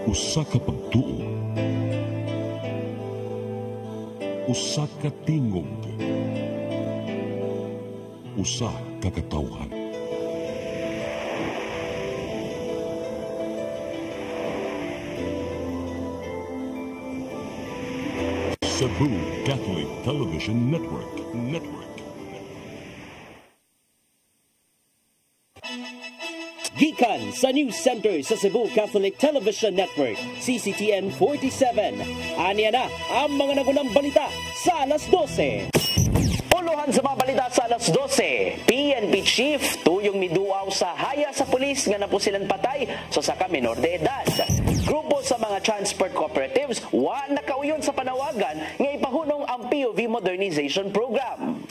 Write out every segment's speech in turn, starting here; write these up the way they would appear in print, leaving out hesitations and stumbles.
Usa ka pagtuo, usa ka tingog, usa ka katawhan. Cebu Catholic Television Network. Gikan sa News Center sa Cebu Catholic Television Network, CCTN 47. Aniya na ang mga nagunang balita sa alas 12. Puluhan sa mga balita sa alas 12. PNP Chief tuyong miduaw sa haya sa pulis nga napusilan patay sa saka menor de edad. Grupo sa mga transport cooperatives wa nakauyon sa panawagan nga ipahunong ang POV Modernization Program.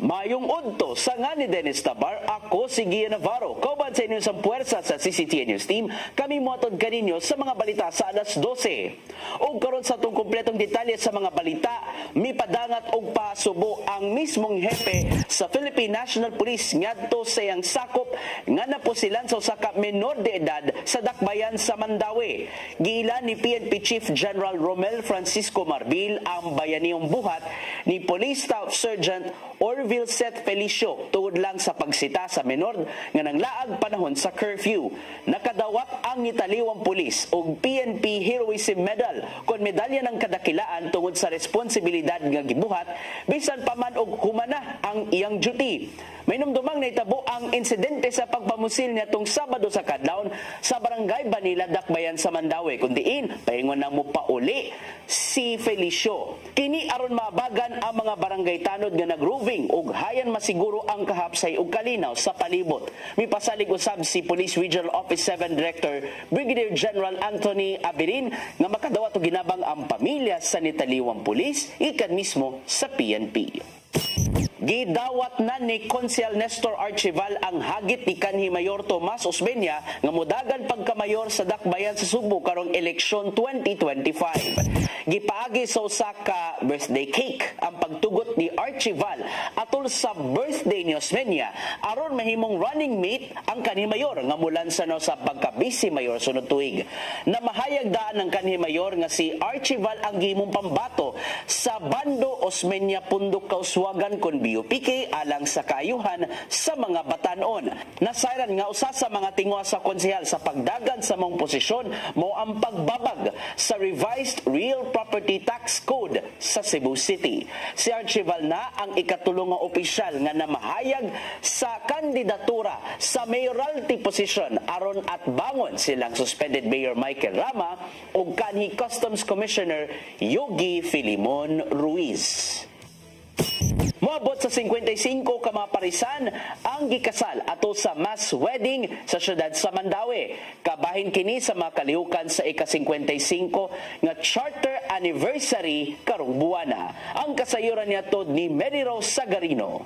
Mayong udto sa nga ni Dennis Tabar, ako si Gia Navarro. Kauban sa inyong sang puwersa sa CCTN News Team, kami motod kaninyo sa mga balita sa alas 12. O karon sa itong kumpletong detalye sa mga balita, mipadangat og pasubo ang mismong hepe sa Philippine National Police ngadto sa iyang sakop nga napusilan sa usa ka menor de edad sa dakbayan sa Mandawi. Giila ni PNP Chief General Romel Francisco Marbil ang bayaniyong buhat ni Police Staff Sergeant Orville Seth Felicio tungod lang sa pagsita sa menor nga nanglaag panahon sa curfew. Nakadawat ang italiwang pulis og PNP Heroism Medal kon medalya ng kadakilaan tungod sa responsibilidad nga gibuhat bisan pa man og humana ang iyang duty. May numdumang naitabo ang insidente sa pagpamusil niya tong Sabado sa kadlawon sa barangay Banila, Dakbayan sa Mandawi. Kundiin, paingon na mo pauli si Felicio. Kini aron maabagan ang mga barangay tanod nga nag-roving ug hayan masiguro ang kahapsay ug kalinaw sa palibot. Mipasalig usab si Police Regional Office 7 Director Brigadier General Anthony Abirin nga makadawat og ginabang ang pamilya sa nitaliwang pulis ikan mismo sa PNP. Gidawat na ni Konsehal Nestor Archival ang hagit ni kanhi Mayor Tomas Osmeña nga modagan pagkamayor sa Dakbayan sa Subo karong eleksyon 2025. Gipaagi sa usa ka birthday cake ang pagtugot ni Archival atol sa birthday ni Osmeña aron mahimong running mate ang kanhi Mayor nga mulansan sa pagka-vice mayor sunod tuig. Namahayag daan ng kanhi Mayor nga si Archival ang gihimong pambato sa Bando Osmeña Pundok Kauswagan kon BOPK alang sa kaayuhan sa mga batanon. Nasayran nga usa sa mga tingwa sa konsehal sa pagdagan sa mong posisyon mo ang pagbabag sa revised Real Property Tax Code sa Cebu City. Si Archival na ang ikatulong nga opisyal nga namahayag sa kandidatura sa mayoralty position aron at bangon silang suspended Mayor Michael Rama ug kanhi Customs Commissioner Yogi Filimon Ruiz. Moabot sa 55 ka mga parisan ang gikasal ato sa mass wedding sa syudad sa Mandawi. Kabahin kini sa mga kalihukan sa ika-55 nga charter anniversary karong buwana. Ang kasayuran niya tod ni Mary Rose Sagarino.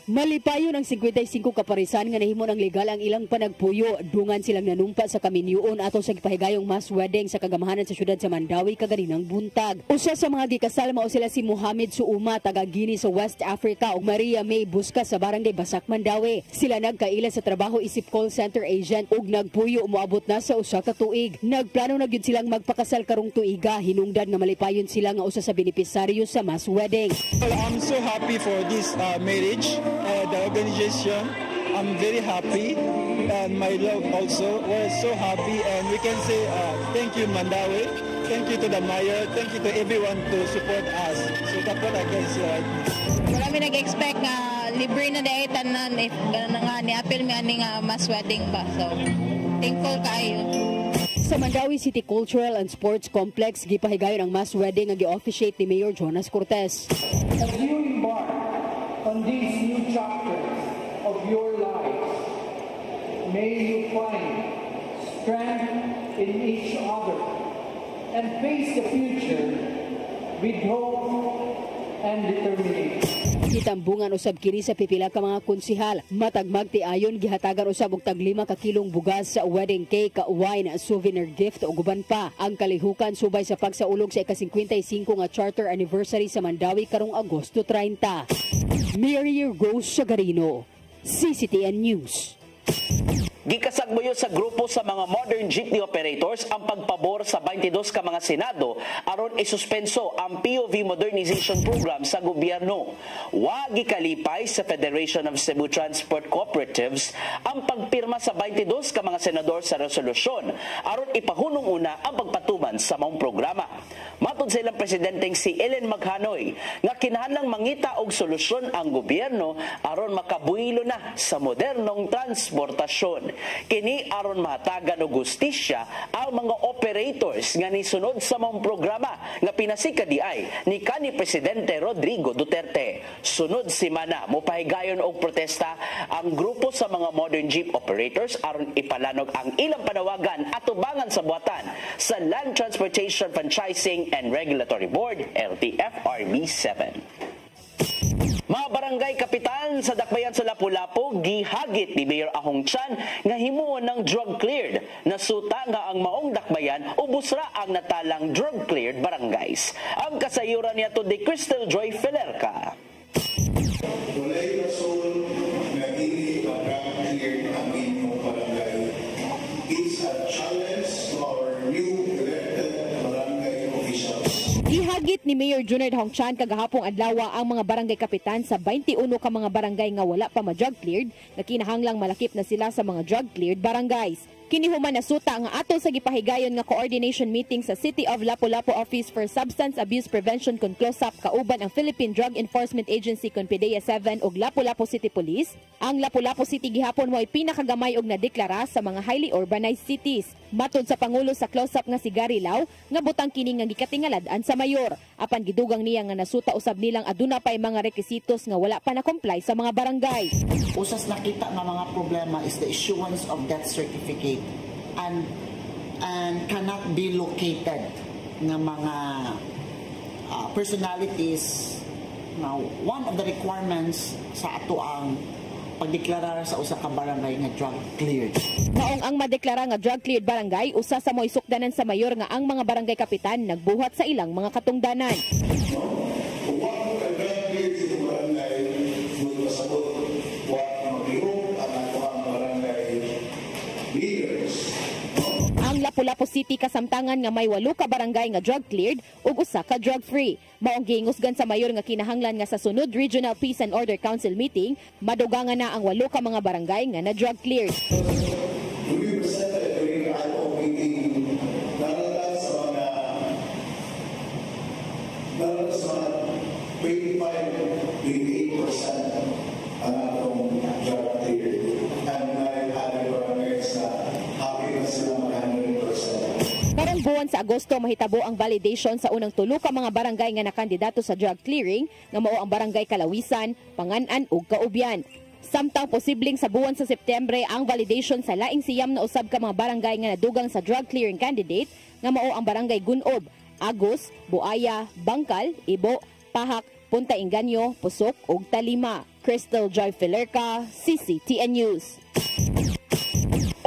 Malipayon ang 55 kaparisan nga nahimo ng legal ang ilang panagpuyo. Dungan silang nanumpa sa kaminyuon ato sa gipahigayong mass wedding sa kagamahanan sa syudad sa Mandawi kaganinang buntag. Usa sa mga gikasal mao sila si Mohamed Suuma taga Guinea sa West Africa ug Maria May Busca sa barangay Basak, Mandawi. Sila nagkaila sa trabaho isip call center agent ug nagpuyo moabot na sa usa ka tuig. Nagplano na gyud silang magpakasal karong tuiga. Hinungdan nga malipayon sila nga usa sa benepisaryo sa mass wedding. Well, I'm so happy for this marriage. The organization, I'm very happy, and my love also. We're so happy, and we can say thank you, Mandawi. Thank you to the mayor. Thank you to everyone to support us. So that's what I can say right now. Wala mi nag-expect nga libre na dahil tanan if gano'n nga ni-appeal mi ani nga mass wedding pa. So, thankful kayo. Sa Mandawi City Cultural and Sports Complex, gipahigayon ang mass wedding nga gi-officiate ni Mayor Jonas Cortez. As you embark on these new chapters of your lives, may you find strength in each other and face the future with hope and determination. Gitambungan usab kini sa pipila ka mga konsehal. Matag magtiayon gihatagan usab og tag 5 ka kilong bugas sa wedding cake, wine, souvenir gift ug uban pa. Ang kalihukan subay sa pagsaulog sa ika-55 nga charter anniversary sa Mandawi karong Agosto 30. Mary Rose Sagarino, CCTN News. Gikasagbuyo sa grupo sa mga modern jeepney operators ang pagpabor sa 22 ka mga senado aron isuspenso ang POV modernization program sa gobyerno. Wa gikalipay sa Federation of Cebu Transport Cooperatives ang pagpirma sa 22 ka mga senador sa resolusyon aron ipahunong una ang pagpatuman sa maong programa. Matod sa ilang presidenteng si Ellen Maghanoy nga kinahanglang mangita og solusyon ang gobyerno aron makabuhilo na sa modernong transportasyon. Kini aron mahatagan og hustisya ang mga operators nga nisunod sa maong programa nga pinasika di ay ni kanhi Presidente Rodrigo Duterte. Sunod semana mopahigayon og protesta ang grupo sa mga modern jeep operators aron ipalanog ang ilang panawagan at tubangan sa buhatan sa Land Transportation Franchising and Regulatory Board LTFRB 7. Mga barangay kapitan sa Dakbayan sa Lapu-Lapu gihagit ni Mayor Ahong Chan nga himuon ng drug cleared. Nasuta nga ang maong dakbayan ubos ra ang natalang drug cleared barangays. Ang kasayuran niya to di Crystal Joy Felerca. Walay rason nga dili drug cleared ang inyong barangay. It's a challenge to our new elected barangay officials. Gihagit ni Mayor Junard Hong Chan kagahapong adlaw ang mga barangay kapitan sa 21 ka mga barangay nga wala pa ma-drug cleared na kinahanglang malakip na sila sa mga drug cleared barangays. Kini human nasuta nga ato sa gipahigayon nga coordination meeting sa City of Lapu-Lapu Office for Substance Abuse Prevention kon CLOSAP kauban ang Philippine Drug Enforcement Agency kon PDEA 7 ug Lapu-Lapu City Police. Ang Lapu-Lapu City gihapon mo ay pinakagamay og nadeklara sa mga highly urbanized cities. Matod sa pangulo sa CLOSAP nga si Gary Lau nga butang kini nga gikatingaladan sa mayor. Apan gidugang niya nga nasuta usab nilang aduna pay mga requisitos nga wala pa na comply sa mga barangay. Usas nakita nga mga problema is the issuance of death certificate and cannot be located ng mga personalities. Now, one of the requirements sa ato ang pagdeklarar sa usa ka barangay nga drug cleared. Maong ang madeklara nga drug cleared barangay, usa sa mo'y sukdanan sa mayor nga ang mga barangay kapitan nagbuhat sa ilang mga katungdanan. Ang Lapu-Lapu City kasamtangan nga may 8 ka barangay nga drug cleared ug usa ka drug free. Maong gingusgan sa mayor nga kinahanglan nga sa sunod Regional Peace and Order Council meeting, madugangan na ang 8 ka mga barangay nga na drug cleared. ang atong drug cleared. And may other barangays na happy na sila mag-100%. Karong buwan sa Agosto mahitabo ang validation sa unang 3 ka mga barangay nga nakandidato sa drug clearing nga mao ang barangay Kalawisan, Pangan-an ug Kaubyan. Samtang posibleng sa buwan sa Setyembre ang validation sa laing siyam na usab ka mga barangay nga nadugang sa drug clearing candidate nga mao ang barangay Gunob, Agos, Buaya, Bangkal, Ibo, Pahak, Punta Inganyo, Pusok ug Talima. Crystal Joy Felerca, CCTN News.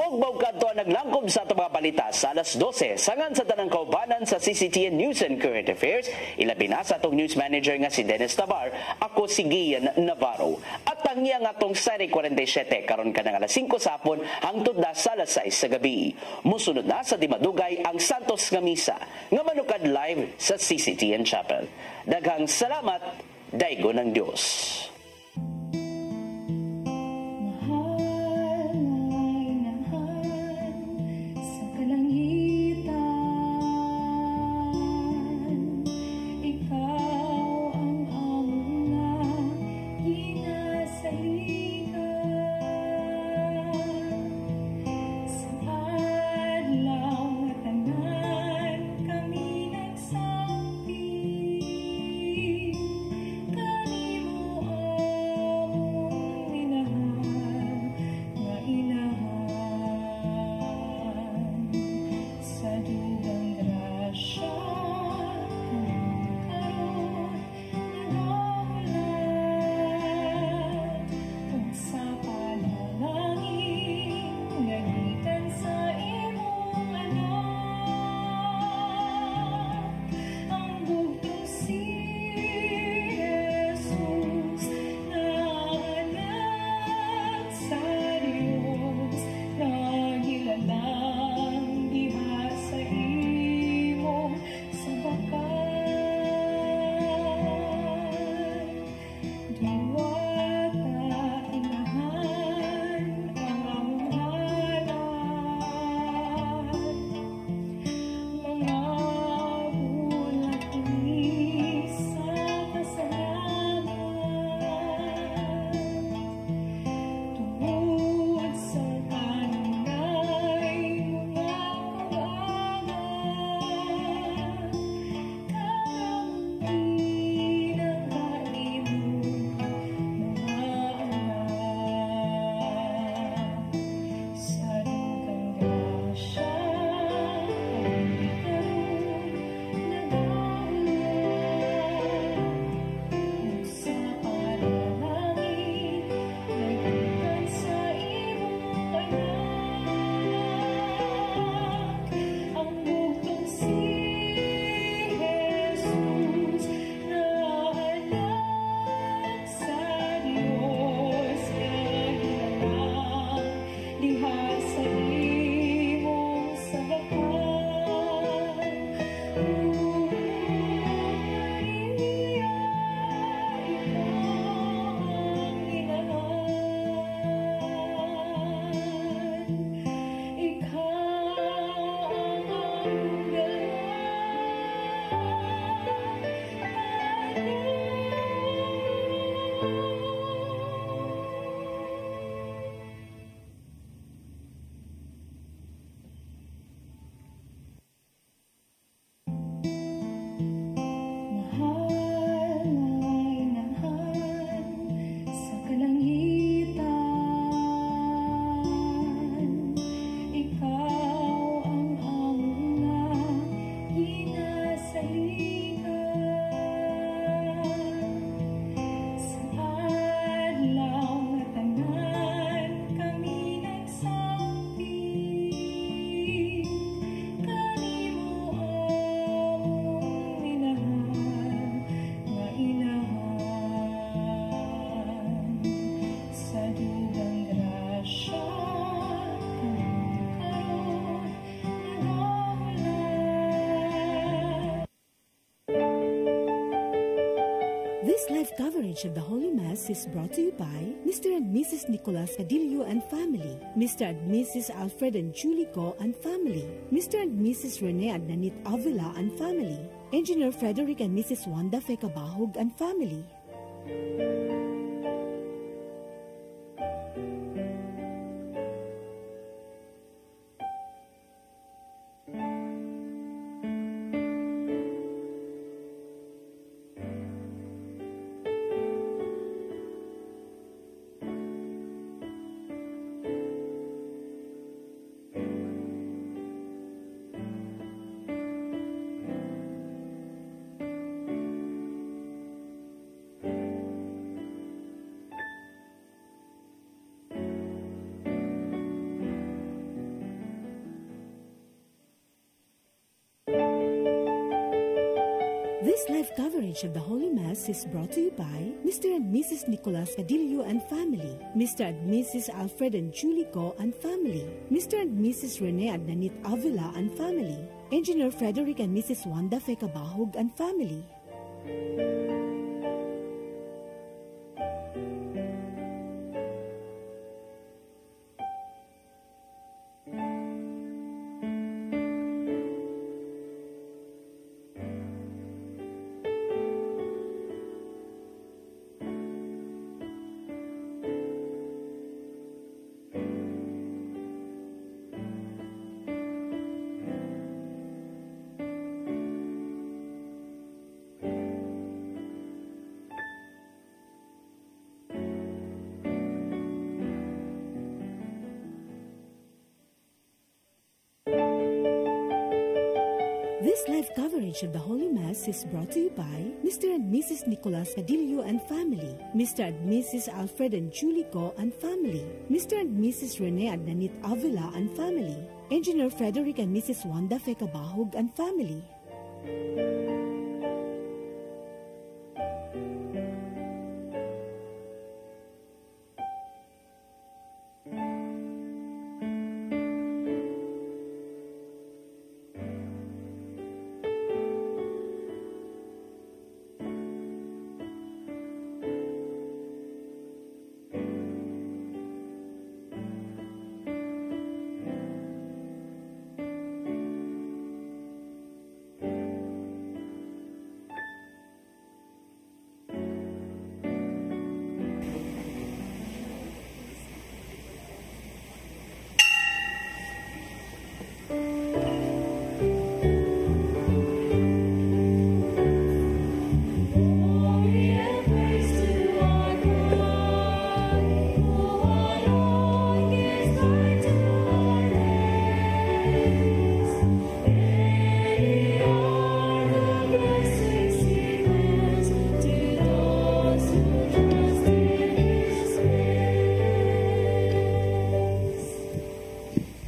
Og bawkadto naglangkob sa atong mga balita sa alas 12 sangan sa tanang kaubanan sa CCTN News and Current Affairs. Ilabi na sa atong news manager nga si Dennis Tavar, ako si Gian Navarro. At tangya nga atong Sari 47 karon ka ng alas 5 sa hapon hangtod na sa alas 6 sa gabi. Musunod na sa Dimadugay ang Santos nga Misa nga manukad live sa CCTN Chapel. Daghang salamat, daygo ng Dios. Kami mo coverage of the Holy Mass is brought to you by Mr. and Mrs. Nicolas Cadillo and family, Mr. and Mrs. Alfred and Julie Go and family, Mr. and Mrs. Rene and Nanit Avila and family, Engineer Frederick and Mrs. Wanda Fekabahog and family. This live coverage of the Holy Mass is brought to you by Mr. and Mrs. Nicolas Cadillo and family, Mr. and Mrs. Alfred and Julie Go and family, Mr. and Mrs. Rene and Nanit Avila and family, Engineer Frederick and Mrs. Wanda Fekabahog and family. This live coverage of the Holy Mass is brought to you by Mr. and Mrs. Nicolas Cadillo and family, Mr. and Mrs. Alfred and Julie Go and family, Mr. and Mrs. Rene and Nanit Avila and family, Engineer Frederick and Mrs. Wanda Fekabahog and family.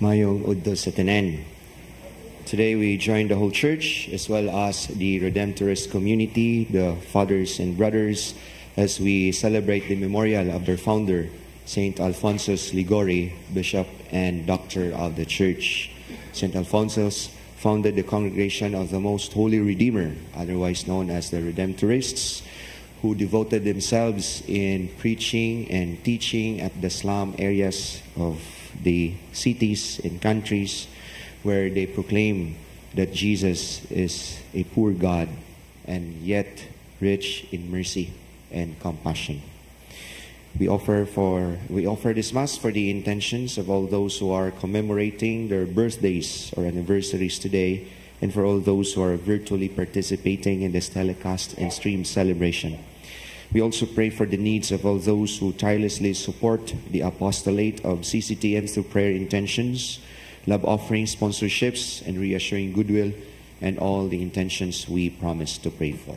Mayong Udto sa Tanan. Today we join the whole church as well as the Redemptorist community, the fathers and brothers, as we celebrate the memorial of their founder, St. Alphonsus Liguori, Bishop and Doctor of the Church. St. Alphonsus founded the Congregation of the Most Holy Redeemer, otherwise known as the Redemptorists, who devoted themselves in preaching and teaching at the slum areas of the cities and countries where they proclaim that Jesus is a poor God and yet rich in mercy and compassion. We offer this Mass for the intentions of all those who are commemorating their birthdays or anniversaries today, and for all those who are virtually participating in this telecast and stream celebration. We also pray for the needs of all those who tirelessly support the apostolate of CCTN through prayer intentions, love offerings, sponsorships, and reassuring goodwill, and all the intentions we promise to pray for.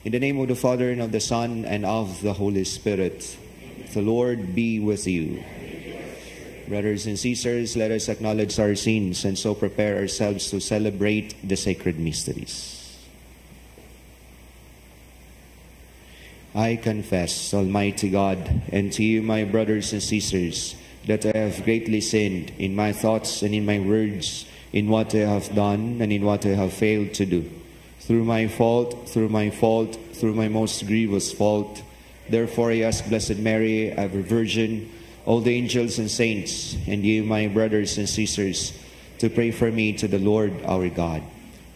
In the name of the Father, and of the Son, and of the Holy Spirit, the Lord be with you. Brothers and sisters, let us acknowledge our sins and so prepare ourselves to celebrate the sacred mysteries. I confess, Almighty God, and to you, my brothers and sisters, that I have greatly sinned in my thoughts and in my words, in what I have done and in what I have failed to do. Through my fault, through my most grievous fault, Therefore I ask Blessed Mary, ever Virgin, all the angels and saints, and you, my brothers and sisters, to pray for me to the Lord our God.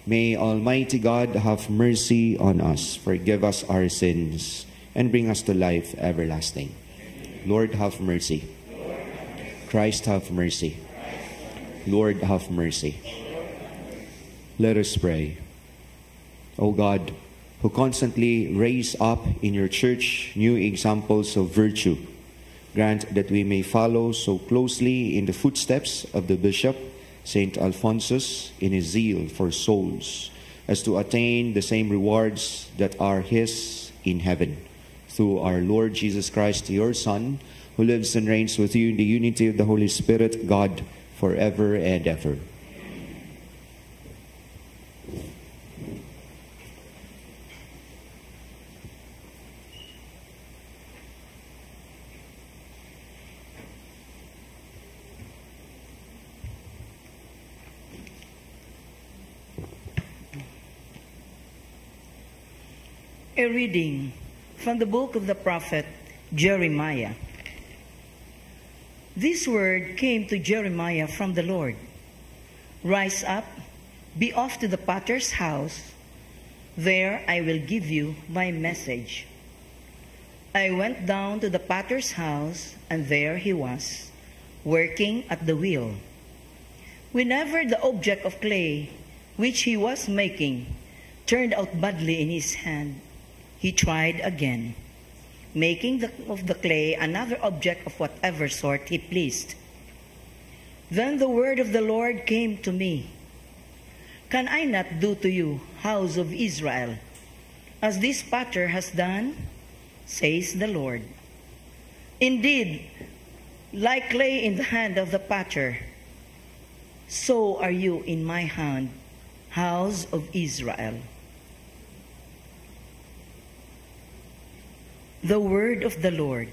May Almighty God have mercy on us, forgive us our sins, and bring us to life everlasting. Lord, have mercy. Christ, have mercy. Lord, have mercy. Let us pray. O God, who constantly raise up in your church new examples of virtue, grant that we may follow so closely in the footsteps of the Bishop, Saint Alphonsus, in his zeal for souls, as to attain the same rewards that are his in heaven. Through our Lord Jesus Christ, your Son, who lives and reigns with you in the unity of the Holy Spirit, God, forever and ever. A reading from the book of the prophet Jeremiah. This word came to Jeremiah from the Lord. Rise up, be off to the potter's house. There I will give you my message. I went down to the potter's house, and there he was, working at the wheel. Whenever the object of clay which he was making turned out badly in his hand, he tried again, making of the clay another object of whatever sort he pleased. Then the word of the Lord came to me. Can I not do to you, house of Israel, as this potter has done? Says the Lord. Indeed, like clay in the hand of the potter, so are you in my hand, house of Israel. The word of the Lord.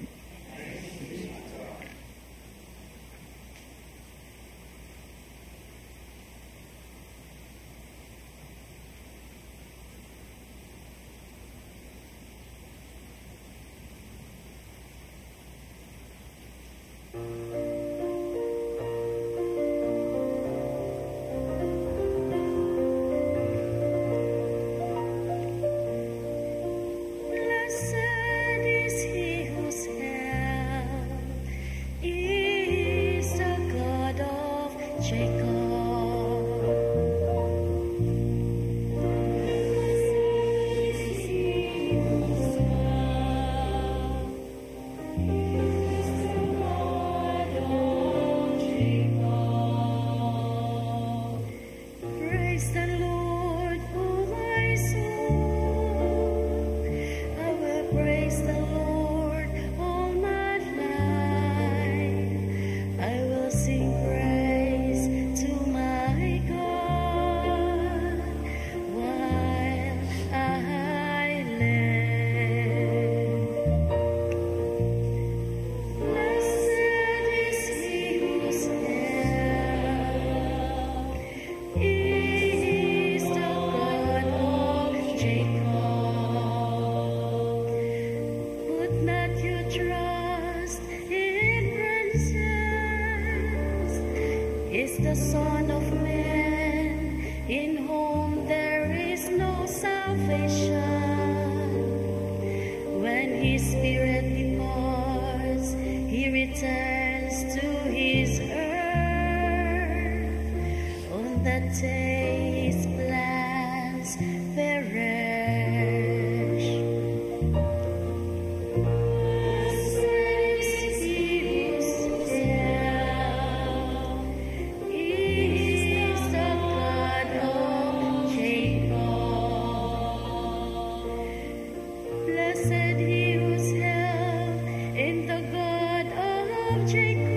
Jacob,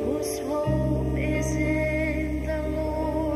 whose hope is in the Lord.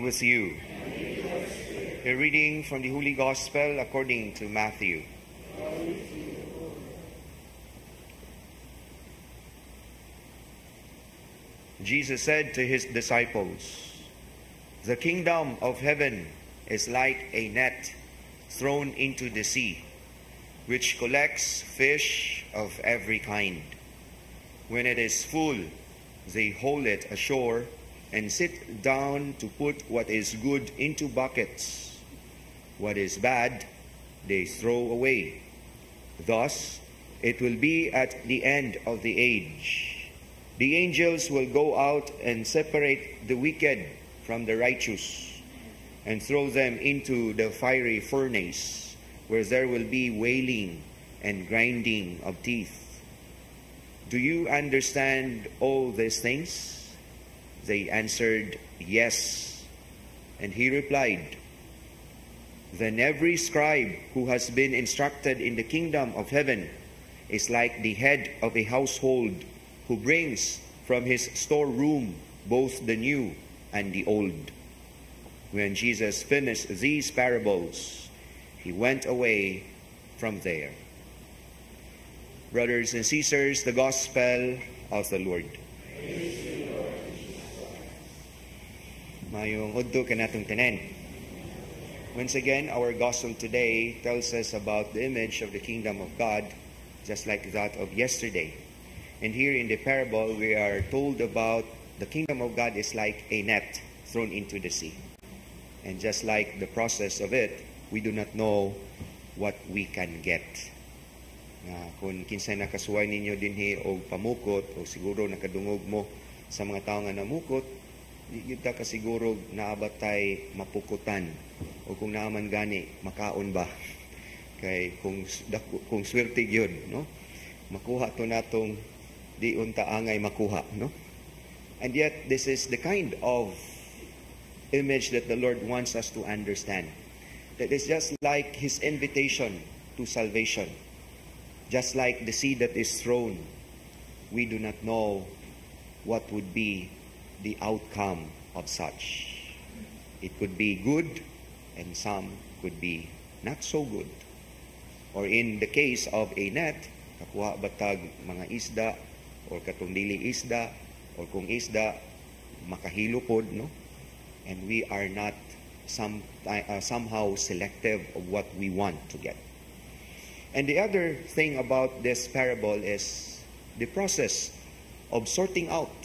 with you. A reading from the Holy Gospel according to Matthew. Jesus said to his disciples, "The kingdom of heaven is like a net thrown into the sea, which collects fish of every kind. When it is full, they haul it ashore and sit down to put what is good into buckets. What is bad, they throw away. Thus, it will be at the end of the age. The angels will go out and separate the wicked from the righteous and throw them into the fiery furnace, where there will be wailing and grinding of teeth. Do you understand all these things?" They answered, "Yes." And he replied, "Then every scribe who has been instructed in the kingdom of heaven is like the head of a household who brings from his storeroom both the new and the old." When Jesus finished these parables, he went away from there. Brothers and sisters, the Gospel of the Lord. Mayong udto kanatong tanan. Once again, our Gospel today tells us about the image of the kingdom of God, just like that of yesterday. And here in the parable, we are told about the kingdom of God is like a net thrown into the sea. And just like the process of it, we do not know what we can get. Kung kinsay nakasuway ninyo dinhi og pamukot, o siguro nakadungog mo sa mga tao nga namukot, di ta ka siguro naabatay mapukutan, o kung naaman gani makaon ba. Kay kung swerte gyud, no? Makuha to natong di unta angay makuha, no? And yet this is the kind of image that the Lord wants us to understand. That is just like his invitation to salvation. Just like the seed that is thrown, we do not know what would be the outcome of such. It could be good, and some could be not so good. Or in the case of a net, kakuha batag mga isda, or katong dili isda, or kung isda, makahilupod, no? And we are not somehow selective of what we want to get. And the other thing about this parable is the process of sorting out.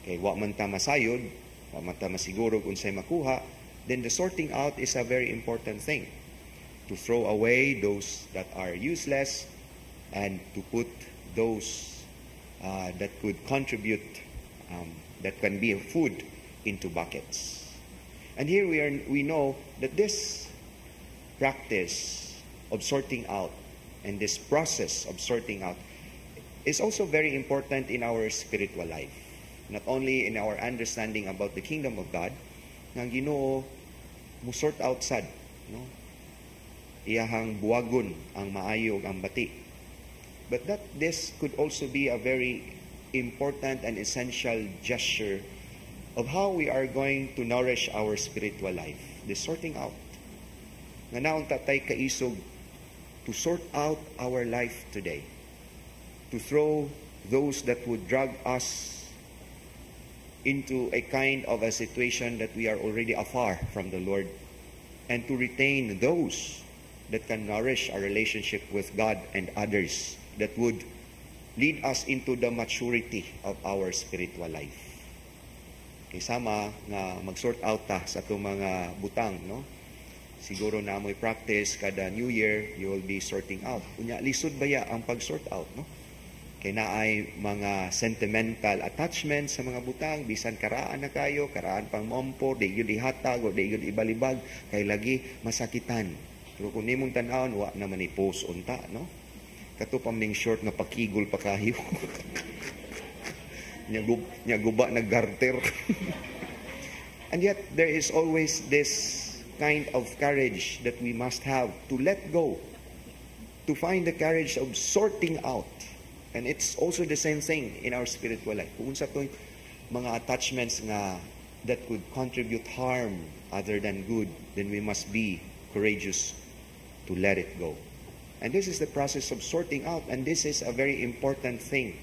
Okay, wa man ta masayod, wa man ta masiguro kung sa'y makuha, then the sorting out is a very important thing. To throw away those that are useless and to put those that could contribute, that can be food, into buckets. And here we know that this practice of sorting out and this process of sorting out is also very important in our spiritual life. Not only in our understanding about the kingdom of God, nga Ginoo mo sort out sad, no? Iyahang buwagon ang maayo ug ang bati. But that this could also be a very important and essential gesture of how we are going to nourish our spiritual life. The sorting out. Nga naon tatay kaisog to sort out our life today. To throw those that would drag us into a kind of a situation that we are already afar from the Lord, and to retain those that can nourish our relationship with God and others, that would lead us into the maturity of our spiritual life. Kasama nga mag-sort out ta sa itong mga butang, no? Siguro na mo'y practice kada New Year, you will be sorting out. Kunya, lisod baya ang pag-sort out, no? Kaya na ay mga sentimental attachments sa mga butang, bisan karaan na kayo, karaan pang mompo, di yun ihatag, o di yun ibalibag, kay lagi masakitan. Pero kung nimong tanawon, wa naman i-post unta, no? Katupang ning short nga pakigol pa kayo. Nya guba nag-garter. And yet, there is always this kind of courage that we must have to let go, to find the courage of sorting out. And it's also the same thing in our spiritual life. Kung sa itong mga attachments nga that could contribute harm other than good, then we must be courageous to let it go. And this is the process of sorting out, and this is a very important thing.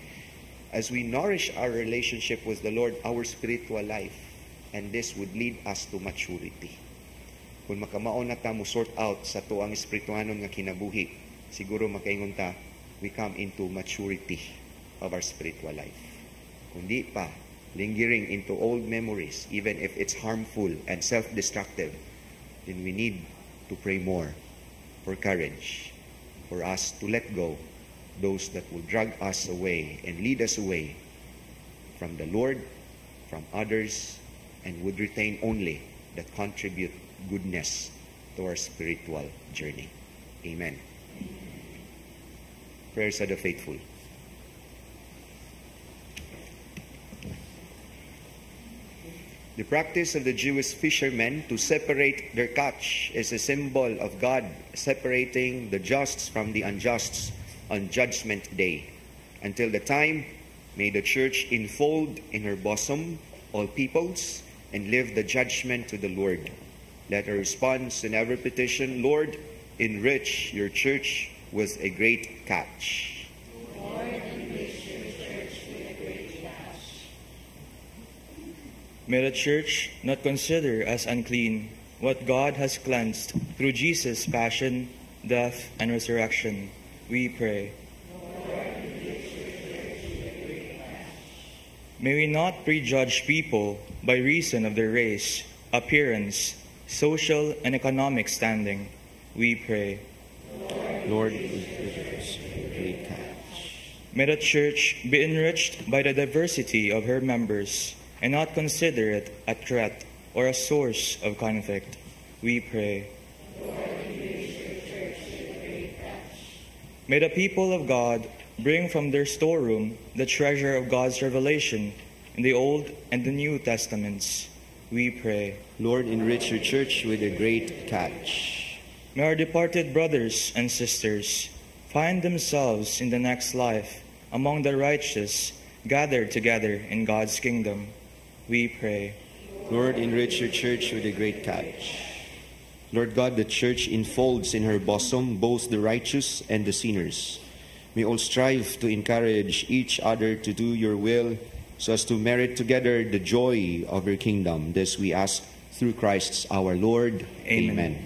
As we nourish our relationship with the Lord, our spiritual life, and this would lead us to maturity. Kung makamaon na ta mo sort out sa tuang espirituhanon nga kinabuhi, siguro makaingon ta, we come into maturity of our spiritual life. Kung di pa, lingering into old memories, even if it's harmful and self-destructive, then we need to pray more for courage, for us to let go those that will drag us away and lead us away from the Lord, from others, and would retain only that contribute goodness to our spiritual journey. Amen. Prayers of the faithful. The practice of the Jewish fishermen to separate their catch is a symbol of God separating the justs from the unjusts on Judgment Day. Until the time, may the Church enfold in her bosom all peoples and leave the judgment to the Lord. Let her response in every petition, Lord, enrich your Church with a great catch. Lord, enrich your Church with a great catch. May the Church not consider as unclean what God has cleansed through Jesus' passion, death, and resurrection. We pray. May we not prejudge people by reason of their race, appearance, social and economic standing. We pray. Lord, may the Church be enriched by the diversity of her members and not consider it a threat or a source of conflict. We pray. May the people of God bring from their storeroom the treasure of God's revelation in the Old and the New Testaments. We pray. Lord, enrich your Church with a great catch. May our departed brothers and sisters find themselves in the next life among the righteous gathered together in God's kingdom. We pray. Lord, enrich your Church with a great catch. Lord God, the Church enfolds in her bosom both the righteous and the sinners. May all strive to encourage each other to do your will so as to merit together the joy of your kingdom. This we ask through Christ our Lord. Amen.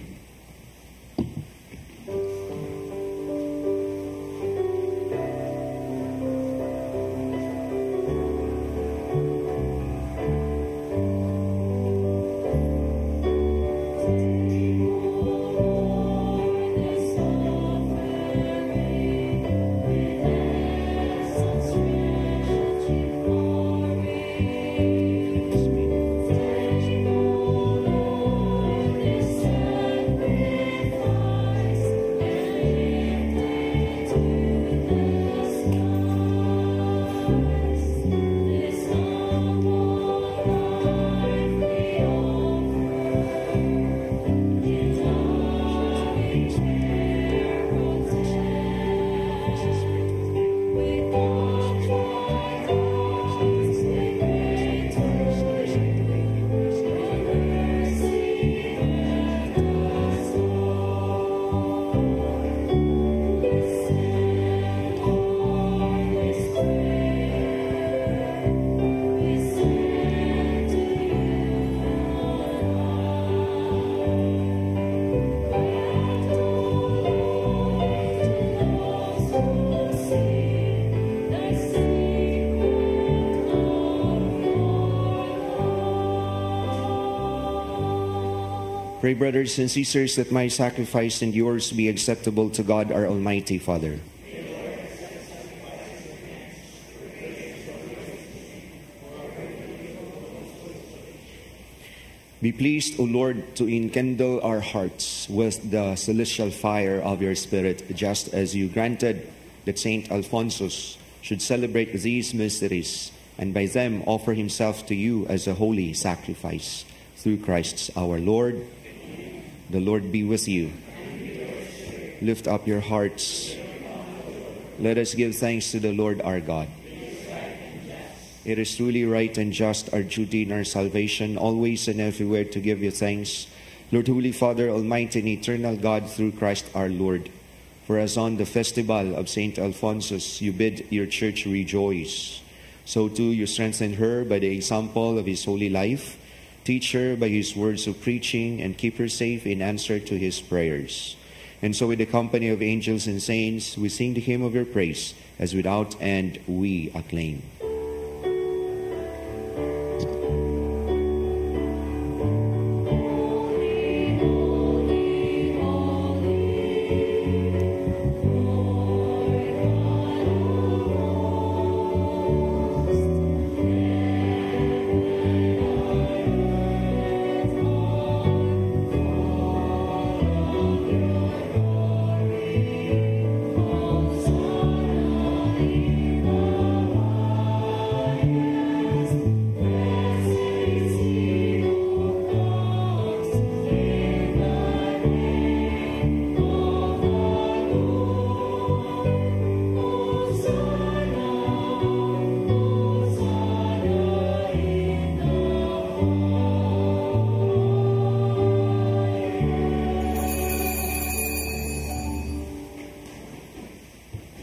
Pray, brothers and sisters, that my sacrifice and yours be acceptable to God, our Almighty Father. Be pleased, O Lord, to enkindle our hearts with the celestial fire of your Spirit, just as you granted that Saint Alphonsus should celebrate these mysteries, and by them offer himself to you as a holy sacrifice. Through Christ our Lord. The Lord be with you. Lift up your hearts. Let us give thanks to the Lord our God. It is truly right and just, our duty in our salvation, always and everywhere to give you thanks, Lord, Holy Father, Almighty and Eternal God, through Christ our Lord. For as on the festival of Saint Alphonsus you bid your church rejoice, so too you strengthen her by the example of his holy life, teach her by his words of preaching, and keep her safe in answer to his prayers. And so with the company of angels and saints, we sing the hymn of your praise, as without end we acclaim.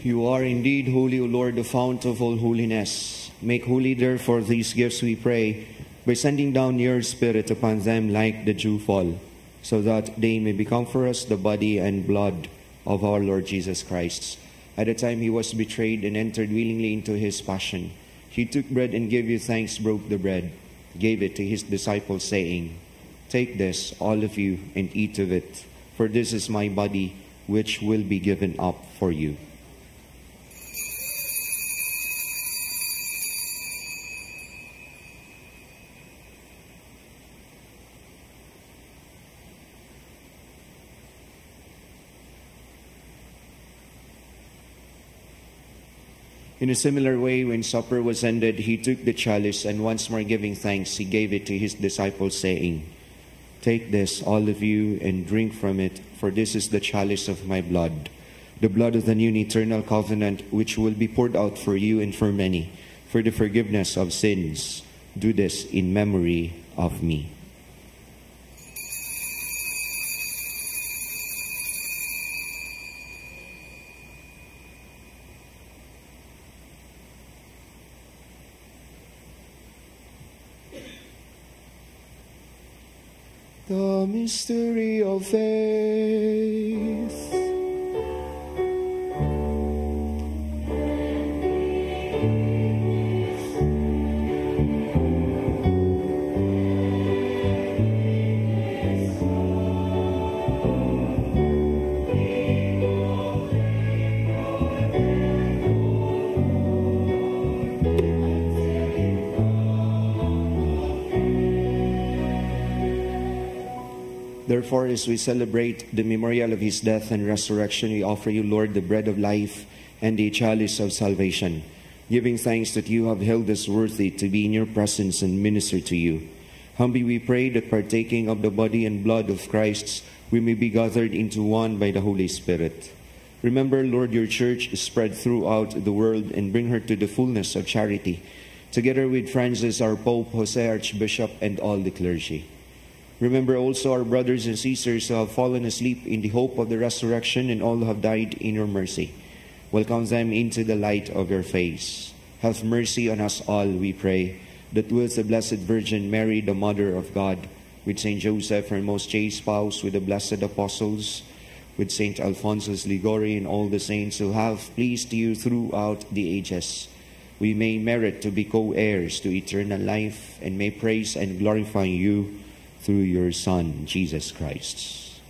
You are indeed holy, O Lord, the fount of all holiness. Make holy, therefore, these gifts, we pray, by sending down your Spirit upon them like the dewfall, so that they may become for us the body and blood of our Lord Jesus Christ. At the time he was betrayed and entered willingly into his passion, he took bread and gave you thanks, broke the bread, gave it to his disciples, saying, "Take this, all of you, and eat of it, for this is my body, which will be given up for you." In a similar way, when supper was ended, he took the chalice, and once more giving thanks, he gave it to his disciples, saying, "Take this, all of you, and drink from it, for this is the chalice of my blood, the blood of the new and eternal covenant, which will be poured out for you and for many, for the forgiveness of sins. Do this in memory of me." The mystery of faith. Therefore, as we celebrate the memorial of his death and resurrection, we offer you, Lord, the bread of life and the chalice of salvation, giving thanks that you have held us worthy to be in your presence and minister to you. Humbly we pray that partaking of the body and blood of Christ, we may be gathered into one by the Holy Spirit. Remember, Lord, your church is spread throughout the world, and bring her to the fullness of charity, together with Francis, our Pope, Jose, Archbishop, and all the clergy. Remember also our brothers and sisters who have fallen asleep in the hope of the resurrection, and all who have died in your mercy. Welcome them into the light of your face. Have mercy on us all, we pray, that with the Blessed Virgin Mary, the Mother of God, with Saint Joseph, her most chaste spouse, with the blessed apostles, with Saint Alphonsus Ligori, and all the saints who have pleased you throughout the ages, we may merit to be co-heirs to eternal life, and may praise and glorify you through your Son, Jesus Christ.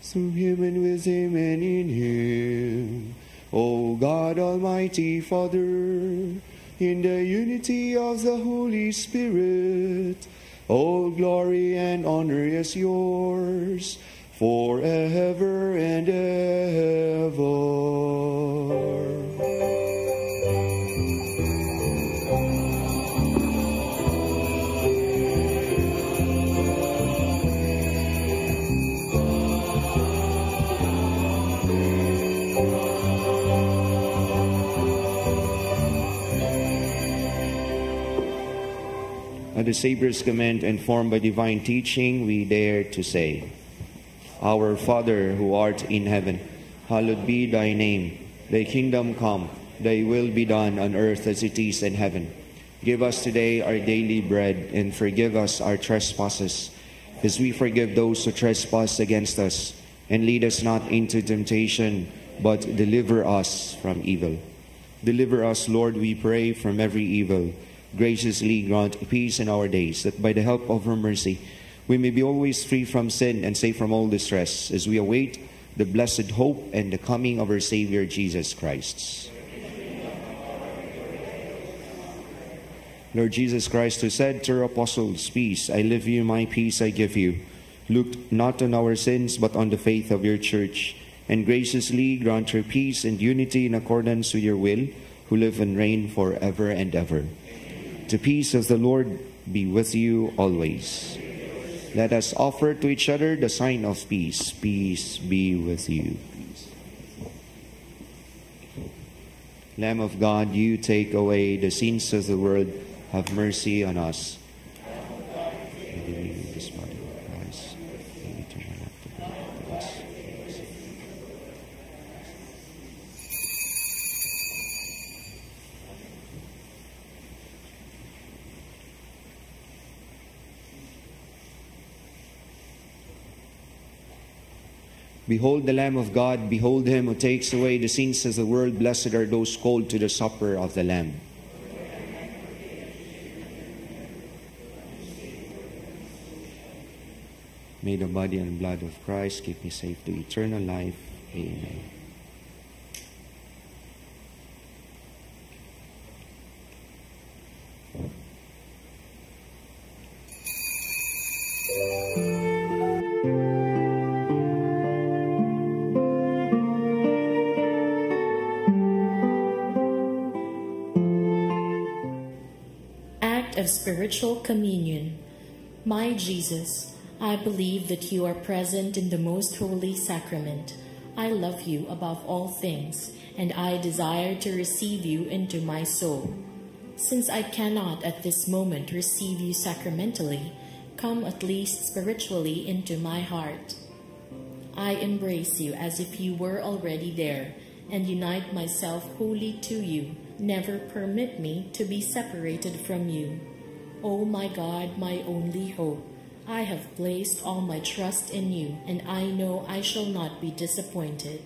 Through him and with him and in him, O God, Almighty Father, in the unity of the Holy Spirit, all glory and honor is yours, forever and ever. At the Savior's command, informed by divine teaching, we dare to say, Our Father, who art in heaven, hallowed be thy name. Thy kingdom come, thy will be done on earth as it is in heaven. Give us today our daily bread, and forgive us our trespasses, as we forgive those who trespass against us. And lead us not into temptation, but deliver us from evil. Deliver us, Lord, we pray, from every evil. Graciously grant peace in our days, that by the help of your mercy we may be always free from sin and safe from all distress, as we await the blessed hope and the coming of our Savior Jesus Christ. Lord Jesus Christ, who said to your apostles, Peace I leave you, my peace I give you, look not on our sins, but on the faith of your church, and graciously grant her peace and unity in accordance with your will, who live and reign forever and ever. The peace of the Lord be with you always. Let us offer to each other the sign of peace. Peace be with you. Lamb of God, you take away the sins of the world. Have mercy on us. Behold the Lamb of God, behold him who takes away the sins of the world. Blessed are those called to the supper of the Lamb. May the body and blood of Christ keep me safe to eternal life. Amen. Of spiritual communion. My Jesus, I believe that you are present in the most holy sacrament. I love you above all things, and I desire to receive you into my soul. Since I cannot at this moment receive you sacramentally, come at least spiritually into my heart. I embrace you as if you were already there, and unite myself wholly to you. Never permit me to be separated from you. O my God, my only hope, I have placed all my trust in you, and I know I shall not be disappointed.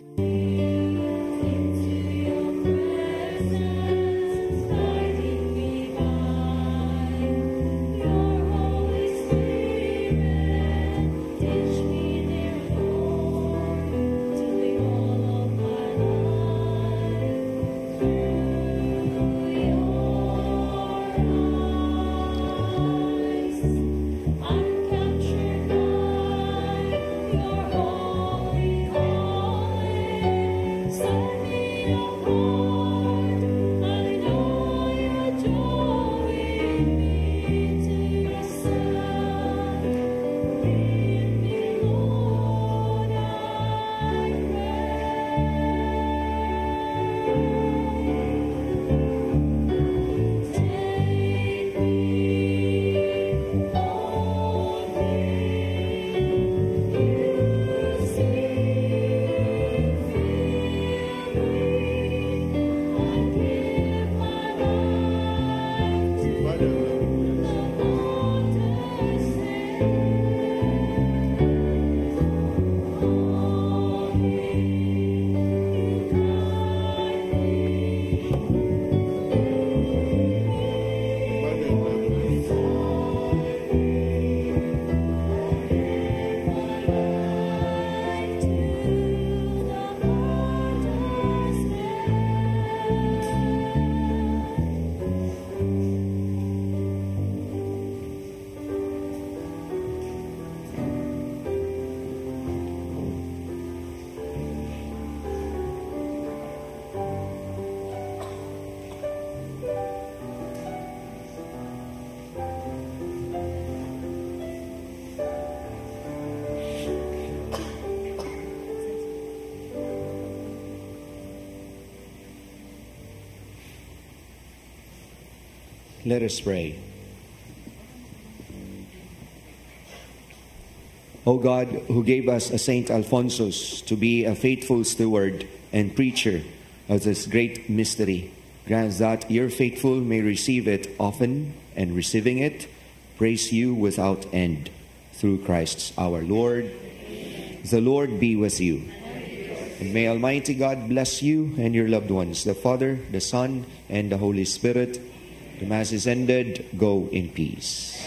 Let us pray. O God, who gave us a Saint Alphonsus to be a faithful steward and preacher of this great mystery, grant that your faithful may receive it often, and receiving it, praise you without end. Through Christ our Lord. The Lord be with you. And may Almighty God bless you and your loved ones, the Father, the Son, and the Holy Spirit. The Mass is ended. Go in peace.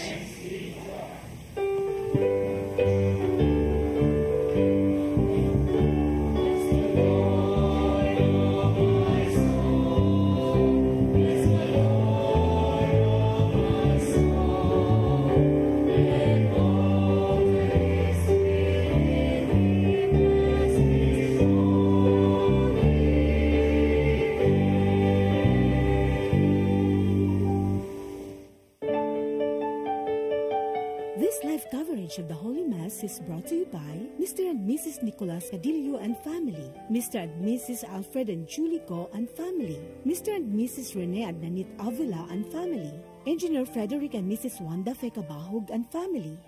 Of the Holy Mass is brought to you by Mr. and Mrs. Nicolas Cadillo and family, Mr. and Mrs. Alfred and Julie Go and family, Mr. and Mrs. Rene and Nanit Avila and family, Engineer Frederick and Mrs. Wanda Fekabahog and family.